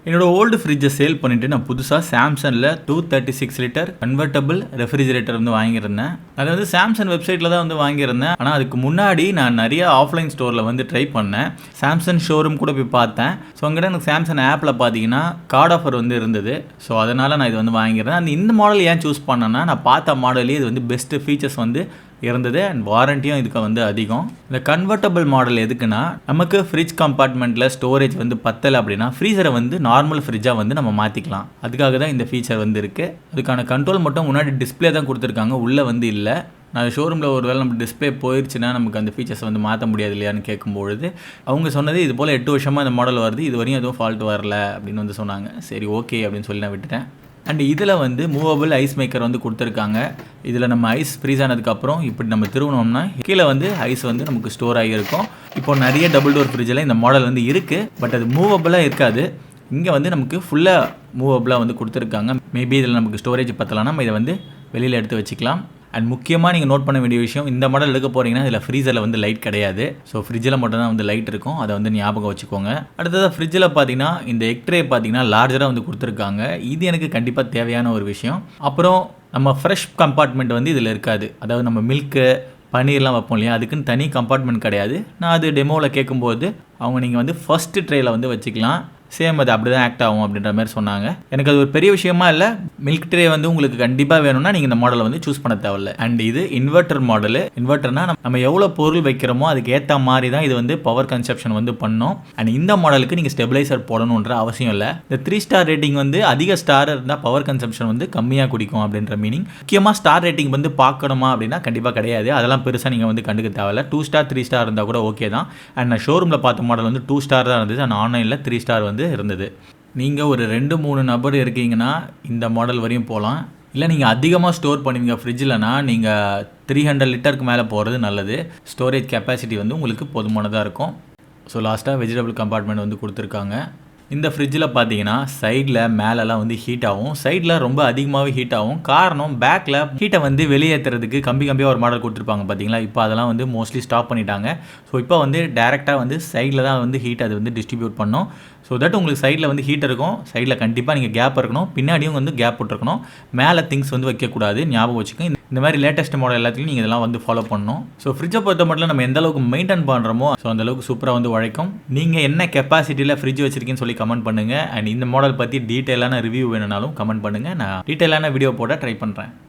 என்னோட ஓல்டு ஃப்ரிட்ஜை சேல் பண்ணிவிட்டு நான் புதுசாக சாம்சங்கில் 236 லிட்டர் கன்வெர்ட்டபிள் ரெஃப்ரிஜரேட்டர் வந்து வாங்கியிருந்தேன். அது வந்து சாம்சங் வெப்சைட்டில் தான் வந்து வாங்கியிருந்தேன். ஆனால் அதுக்கு முன்னாடி நான் நிறைய ஆஃப்லைன் ஸ்டோரில் வந்து ட்ரை பண்ணேன். சாம்சங் ஷோரூம் கூட போய் பார்த்தேன். ஸோ அங்கிட்ட எனக்கு சாம்சங் ஆப்பில் பார்த்தீங்கன்னா கார்டு ஆஃபர் வந்து இருந்தது. ஸோ அதனால் நான் இது வந்து வாங்கியிருந்தேன். இந்த மாடல் ஏன் சூஸ் பண்ணேன்னா, நான் பார்த்த மாடலே இது வந்து பெஸ்ட்டு ஃபீச்சர்ஸ் வந்து இருந்தது அண்ட் வாரண்டியும் இதுக்கு வந்து அதிகம். இந்த கன்வெர்ட்டபிள் மாடல் எதுக்குன்னா, நமக்கு ஃப்ரிட்ஜ் கம்பார்ட்மெண்ட்டில் ஸ்டோரேஜ் வந்து பத்தலை அப்படின்னா ஃப்ரீசரை வந்து நார்மல் ஃப்ரிட்ஜாக வந்து நம்ம மாற்றிக்கலாம். அதுக்காக தான் இந்த ஃபீச்சர் வந்து இருக்குது. அதுக்கான கண்ட்ரோல் மட்டும் முன்னாடி டிஸ்பிளே தான் கொடுத்துருக்காங்க, உள்ளே வந்து இல்லை. நான் ஷோரூமில் ஒரு வேளை நம்ம டிஸ்பிளே போயிடுச்சுன்னா நமக்கு அந்த ஃபீச்சர்ஸ் வந்து மாற்ற முடியாது இல்லையான்னு கேட்கும்பொழுது அவங்க சொன்னது இது போல் 8 வருஷமாக இந்த மாடல் வருது, இது வரையும் எதுவும் ஃபால்ட் வரல அப்படின்னு வந்து சொன்னாங்க. சரி ஓகே அப்படின்னு சொல்லி நான் விட்டுட்டேன். அண்ட் இதில் வந்து மூவபிள் ஐஸ் மேக்கர் வந்து கொடுத்துருக்காங்க. இதில் நம்ம ஐஸ் ஃப்ரீஸ் ஆனதுக்கப்புறம் இப்படி நம்ம திருவணும்னா கீழே வந்து ஐஸ் வந்து நமக்கு ஸ்டோர் ஆகியிருக்கும். இப்போ நிறைய டபுள் டோர் ஃப்ரிட்ஜில் இந்த மாடல் வந்து இருக்குது, பட் அது மூவபிளாக இருக்காது. இங்கே வந்து நமக்கு ஃபுல்லாக மூவபிளாக வந்து கொடுத்துருக்காங்க. மேபி இதில் நமக்கு ஸ்டோரேஜ் பற்றலாம், நம்ம இதை வந்து வெளியில் எடுத்து வச்சுக்கலாம். அண்ட் முக்கியமாக நீங்கள் நோட் பண்ண வேண்டிய விஷயம், இந்த மாடல் எடுக்க போகிறீங்கன்னா இதில் ஃப்ரீசரில் வந்து லைட் கிடையாது. ஸோ ஃப்ரிட்ஜில் மட்டும் தான் வந்து லைட் இருக்கும், அதை வந்து ஞாபகம் வச்சுக்கோங்க. அடுத்தது ஃப்ரிட்ஜில் பார்த்தீங்கன்னா இந்த எக் ட்ரே பார்த்தீங்கன்னா லார்ஜராக வந்து கொடுத்துருக்காங்க. இது எனக்கு கண்டிப்பாக தேவையான ஒரு விஷயம். அப்புறம் நம்ம ஃப்ரெஷ் கம்பார்ட்மெண்ட் வந்து இதில் இருக்காது. அதாவது நம்ம மில்க்கு பன்னீர்லாம் வைப்போம் இல்லையா, அதுக்குன்னு தனி கம்பார்ட்மெண்ட் கிடையாது. நான் அது டெமோவில் கேட்கும்போது அவங்க நீங்கள் வந்து ஃபஸ்ட்டு ட்ரேயில் வந்து வச்சுக்கலாம், சேம் அது அப்படி தான் ஆக்ட் ஆகும் அப்படின்ற மாதிரி சொன்னாங்க. எனக்கு அது ஒரு பெரிய விஷயமா இல்லை. மில்க் ட்ரே வந்து உங்களுக்கு கண்டிப்பாக வேணும்னா நீங்கள் இந்த மாடலை வந்து சூஸ் பண்ண தேவையில்லை. அண்ட் இது இன்வெர்டர் மாடலு. இன்வெர்டர்னா நம்ம எவ்வளோ பொருள் வைக்கிறோமோ அதுக்கு ஏற்ற மாதிரி தான் இது வந்து பவர் கன்சப்ஷன் வந்து பண்ணோம். அண்ட் இந்த மாடலுக்கு நீங்கள் ஸ்டெபிளைசர் போடணுன்ற அவசியம் இல்லை. இந்த 3 ஸ்டார் ரேட்டிங் வந்து அதிக ஸ்டார் இருந்தால் பவர் கன்சப்ஷன் வந்து கம்மியாக குடிக்கும் அப்படின்ற மீனிங். முக்கியமாக ஸ்டார் ரேட்டிங் வந்து பார்க்கணுமா அப்படின்னா கண்டிப்பாக கிடையாது. அதெல்லாம் பெருசாக நீங்கள் வந்து கண்டுக்க தேவையில்லை. 2 ஸ்டார் 3 ஸ்டார் இருந்தால் கூட ஓகே தான். அண்ட் நான் ஷோரூமில் பார்த்த மாடல் வந்து 2 ஸ்டார் தான் இருந்தது. அண்ட் ஆன்லைனில் 3 ஸ்டார் வந்து இருந்தது. நீங்கள் ஒரு 2-3 நபர் இருக்கீங்கன்னா இந்த மாடல் வரையும் போகலாம். இல்லை நீங்கள் அதிகமாக ஸ்டோர் பண்ணுவீங்க ஃப்ரிட்ஜில்னா நீங்கள் 300 லிட்டருக்கு மேலே போகிறது நல்லது. ஸ்டோரேஜ் கெப்பாசிட்டி வந்து உங்களுக்கு போதுமானதாக இருக்கும். ஸோ லாஸ்ட்டாக வெஜிடபிள் கம்பார்ட்மெண்ட் வந்து கொடுத்துருக்காங்க. இந்த ஃப்ரிட்ஜில் பார்த்தீங்கன்னா சைடில் மேலெலாம் வந்து ஹீட் ஆகும், சைடில் ரொம்ப அதிகமாகவே ஹீட் ஆகும். காரணம் பேக்கில் ஹீட்டை வந்து வெளியேற்றுறதுக்கு கம்பியாக ஒரு மாடல் கொடுத்துருப்பாங்க பார்த்தீங்களா. இப்போ அதெல்லாம் வந்து மோஸ்ட்லி ஸ்டாப் பண்ணிட்டாங்க. ஸோ இப்போ வந்து டேரெக்டாக வந்து சைடில் தான் வந்து ஹீட் அது வந்து டிஸ்ட்ரிபியூட் பண்ணோம். ஸோ தட் உங்களுக்கு சைடில் வந்து ஹீட் இருக்கும். சைடில் கண்டிப்பாக நீங்கள் கேப் இருக்கணும், பின்னாடியும் வந்து கேப் விட்டுருக்கணும். மேலே திங்ஸ் வந்து வைக்கக்கூடாது, ஞாபகம் வச்சுக்கோங்க. இந்த மாதிரி லேட்டஸ்ட் மாடல் எல்லாத்துலையும் நீங்கள் இதெல்லாம் வந்து ஃபாலோ பண்ணணும். ஸோ ஃப்ரிட்ஜை பொறுத்த மட்டும் நம்ம எந்த அளவுக்கு மெயின்டைன் பண்ணுறோமோ ஸோ அந்த அளவுக்கு சூப்பராக வந்து உழைக்கும். நீங்கள் என்ன கெப்பாசிட்டியில் ஃப்ரிட்ஜ் வச்சிருக்கீங்கன்னு சொல்லி கமெண்ட் பண்ணுங்கள். அண்ட் இந்த மாடல் பற்றி டீட்டெயிலான ரிவ்யூ வேணுனாலும் கமெண்ட் பண்ணுங்கள். நான் டீட்டெயிலான வீடியோ போட ட்ரை பண்ணுறேன்.